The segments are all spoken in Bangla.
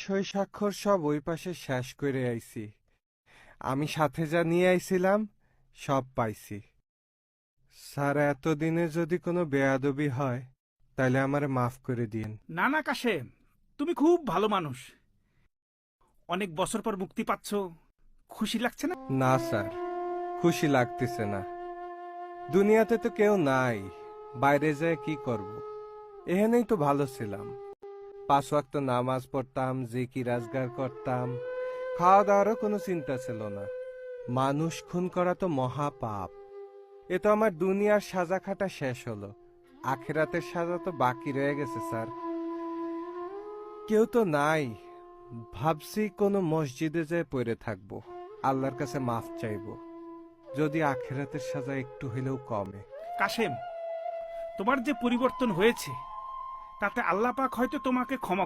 সই স্বাক্ষর সব ওই পাশে শেষ করে আইছি। আমি সাথে যা নিয়ে আইছিলাম সব পাইছি। স্যার, এতদিনে যদি কোনো বেয়াদবি হয় তাহলে আমারে মাফ করে দিন। না না কাশেম, তুমি খুব ভালো মানুষ। অনেক বছর পর মুক্তি পাচ্ছ, খুশি লাগছে না? না স্যার, খুশি লাগতেছে না। দুনিয়াতে তো কেউ নাই, বাইরে যায় কি করব। এখানেই তো ভালো ছিলাম। 5 ওয়াক্ত নামাজ পড়তাম, জিকির আজগার করতাম, খাওয়া দাওয়ারও কোনো চিন্তা ছিল না। মানুষ খুন করা তো মহা পাপ। এ তো আমার দুনিয়ার সাজা খাটা শেষ হলো, আখেরাতের সাজা তো বাকি রয়ে গেছে স্যার। কেউ তো নাই, ভাবছি কোনো মসজিদে যেয়ে পড়ে থাকবো, আল্লাহর কাছে মাফ চাইবো, যদি আখেরাতের সাজা একটু হলেও কমে। কাশেম, তোমার যে পরিবর্তন হয়েছে তাতে আল্লাহ পাক হয়তো তোমাকে ক্ষমা।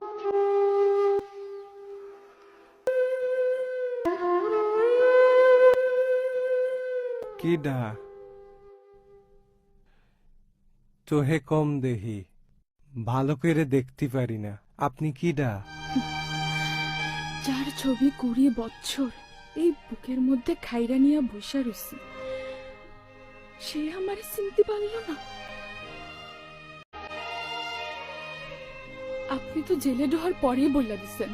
কিডা? চোহে কম দেহি, ভালো করে দেখতে পারি না। আপনি কিডা? যার ছবি 20 বছর এই বুকের মধ্যে খাইরা নিয়া বৈশা রইছি, সে আমারে চিনতে পারল না। আপনি তো জেলে ঢোয়ার পরেই বললা দিছেন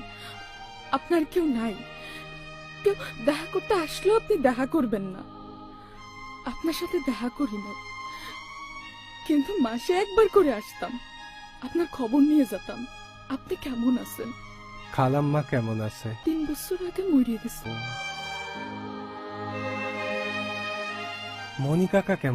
আপনার কেউ নাই, কেউ দেখা করতে আসলেও আপনি দেখা করবেন না। আপনার সাথে দেখা করি না, কিন্তু মাসে একবার করে আসতাম, আপনার খবর নিয়ে যেতাম আপনি কেমন আছেন। খালাম্মা কেমন আছে? 3 বছর আগে মরিয়ে গেছে। মনি কাকা কেমন?